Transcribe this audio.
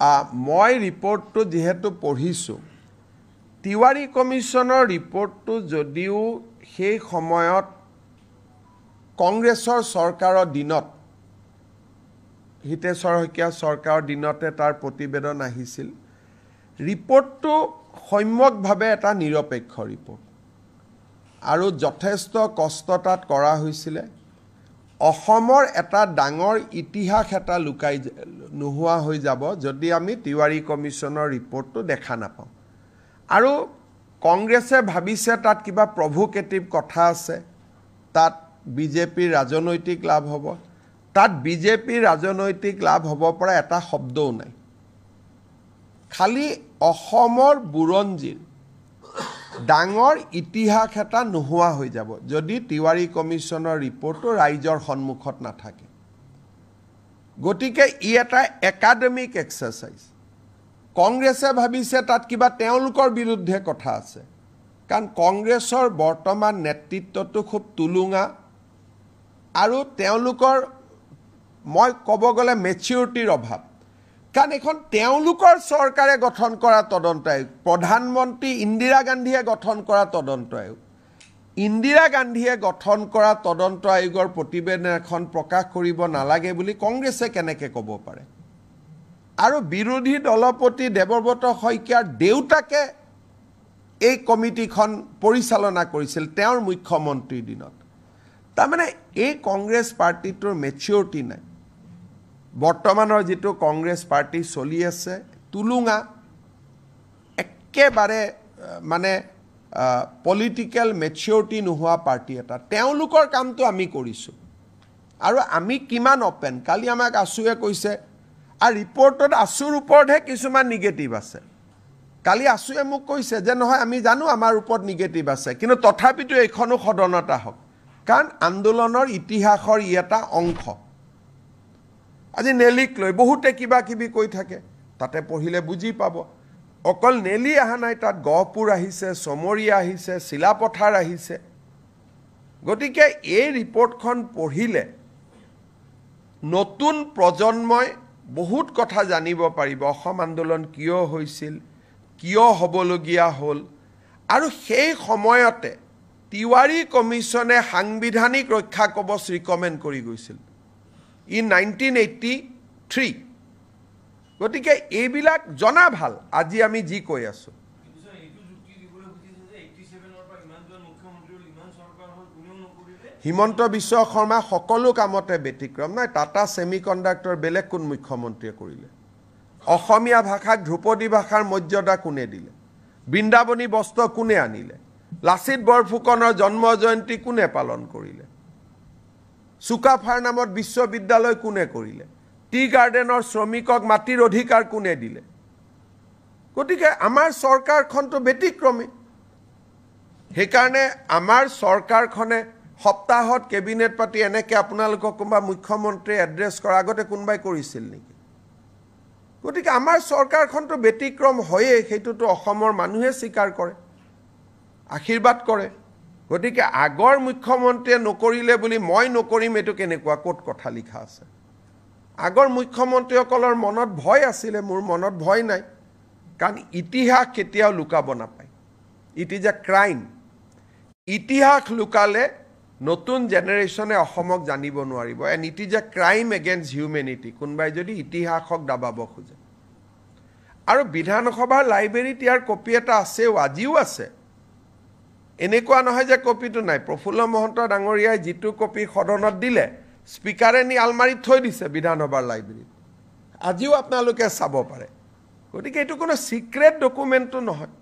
মই ৰিপৰ্টটো যেহেতু পঢ়িছোঁ তিৱাৰী কমিশ্যনৰ ৰিপৰ্টটো যদিও সেই সময়ত কংগ্ৰেছৰ চৰকাৰৰ দিনত হিতেশ্বৰ শইকীয়া চৰকাৰৰ দিনতে তাৰ প্ৰতিবেদন আহিছিল ৰিপৰ্টটো সম্যকভাৱে এটা নিৰপেক্ষ ৰিপৰ্ট আৰু যথেষ্ট কষ্ট তাত কৰা হৈছিল অসমৰ এটা ডাঙৰ ইতিহাস এটা লুকাই নোহোৱা হৈ যাব যদি আমি তিৱাৰী কমিশ্যনৰ ৰিপৰ্টটো দেখা নাপাওঁ আৰু কংগ্ৰেছে ভাবিছে তাত কিবা প্ৰভোকেটিভ কথা আছে তাত বিজেপিৰ ৰাজনৈতিক লাভ হ'ব তাত বিজেপিৰ ৰাজনৈতিক লাভ হ'ব পৰা এটা শব্দও নাই খালি অসমৰ বুৰঞ্জীৰ ডাঙৰ ইতিহাস এটা নোহোৱা হৈ যাব যদি তিৱাৰী কমিশ্যনৰ ৰিপৰ্টটো ৰাইজৰ সন্মুখত নাথাকে গতিকে ই এটা একাডেমিক এক্সাৰসাইজ কংগ্ৰেছে ভাবিছে তাত কিবা তেওঁলোকৰ বিৰুদ্ধে কথা আছে কাৰণ কংগ্ৰেছৰ বৰ্তমান নেতৃত্বটো খুব তুলুঙা আৰু তেওঁলোকৰ মই ক'ব গ'লে মেচিউৰিটিৰ অভাৱ কাৰণ এখন তেওঁলোকৰ চৰকাৰে গঠন কৰা তদন্ত আয়োগ প্ৰধানমন্ত্ৰী ইন্দিৰা গান্ধীয়ে গঠন কৰা তদন্ত আয়োগ ইন্দিৰা গান্ধীয়ে গঠন কৰা তদন্ত আয়োগৰ প্ৰতিবেদন এখন প্ৰকাশ কৰিব নালাগে বুলি কংগ্ৰেছে কেনেকৈ ক'ব পাৰে আৰু বিৰোধী দলপতি দেৱব্ৰত শইকীয়াৰ দেউতাকে এই কমিটিখন পৰিচালনা কৰিছিল তেওঁৰ মুখ্যমন্ত্ৰীৰ দিনত তাৰমানে এই কংগ্ৰেছ পাৰ্টিটোৰ মেচিউৰিটি নাই বৰ্তমানৰ যেটো কংগ্ৰেছ পাৰ্টি চলি আছে তুলুঙা একেবাৰে মানে পলিটিক্যাল মেচিউৰিটি নোহোৱা পাৰ্টি এটা তেওঁলোকৰ কামটো আমি কৰিছোঁ আৰু আমি কিমান অপেন কালি আমাক আছুৱে কৈছে আৰু ৰিপৰ্টত আছুৰ ওপৰতহে কিছুমান নিগেটিভ আছে কালি আছুৱে মোক কৈছে যে নহয় আমি জানো আমাৰ ওপৰত নিগেটিভ আছে কিন্তু তথাপিতো এইখনো সদনত আহক কাৰণ আন্দোলনৰ ইতিহাসৰ ই এটা অংশ আজি নেলিক লৈ বহুতে কিবা কিবি কৈ থাকে তাতে পঢ়িলে বুজি পাব অকল নেলি আহা নাই তাত গহপুৰ আহিছে সমৰীয়া আহিছে শিলাপথাৰ আহিছে গতিকে এই ৰিপৰ্টখন পঢ়িলে নতুন প্ৰজন্মই বহুত কথা জানিব পাৰিব অসম আন্দোলন কিয় হৈছিল কিয় হ'বলগীয়া হ'ল আৰু সেই সময়তে তিৱাৰী কমিশ্যনে সাংবিধানিক ৰক্ষা কবচ ৰিকমেণ্ড কৰি গৈছিল in 1983 গতিকে এইবিলাক জনা ভাল আজি আমি জি কৈ আছো হিমন্ত বিশ্ব শৰ্মা সকলো কামতে ব্যতিক্ৰম নাই টাটা সেমিকন্ডাক্টৰ বেলেগ কোন মুখ্যমন্ত্ৰীয়ে কৰিলে অসমীয়া ভাষাক ধ্ৰুপদী ভাষাৰ মৰ্যাদা কোনে দিলে বৃন্দাবনী বস্ত্ৰ কোনে আনিলে লাচিত বৰফুকনৰ জন্ম জয়ন্তী কোনে পালন কৰিলে সুকাফাৰ নামত বিশ্ববিদ্যালয় কোনে কৰিলে টি গাৰ্ডেনৰ শ্ৰমিকক মাটিৰ অধিকাৰ কোনে দিলে গতিকে আমাৰ চৰকাৰখনটো ব্যতিক্ৰমী হেকাৰণে আমাৰ চৰকাৰখনে সপ্তাহত কেবিনেট পাতি এনেকে আপোনালোকক কোনবা মুখ্যমন্ত্ৰী এড্ৰেছ কৰা আগতে কোনবাই কৰিছিল নেকি গতিকে আমাৰ চৰকাৰখনটো ব্যতিক্ৰম হয়ে সেইটোতো অসমৰ মানুহে স্বীকাৰ কৰে আশীৰ্বাদ কৰে গতিকে আগৰ মুখ্যমন্ত্ৰীয়ে নকৰিলে বুলি মই নকৰিম এটো কেনেকুৱা কোট কথা লিখা আছে আগৰ মুখ্যমন্ত্ৰীসকলৰ মনত ভয় আছিল মোৰ মনত ভয় নাই কাৰণ ইতিহাস কেতিয়াও লুকাব নাপায় ইট ইজ আ ক্ৰাইম ইতিহাস লুকালে নতুন জেনাৰেশনে অসমক জানিব নোৱাৰিব and it is a crime against humanity কোনবাই যদি ইতিহাসক দাবাব খোজে আৰু বিধানসভাৰ লাইব্ৰেৰীত ইয়াৰ কপি এটা আছেও আজিও আছে এনেকুৱা নহয় যে কপিটো নাই প্ৰফুল্ল মহন্ত ডাঙৰীয়াই জিতু কপি সদনত দিলে স্পিকাৰে নি আলমাৰীত থৈ দিছে বিধানসভাৰ লাইব্ৰেৰীত আজিও আপোনালোকে চাব পাৰে গতিকে এটো কোনো সিক্ৰেট ডকুমেন্টটো নহয়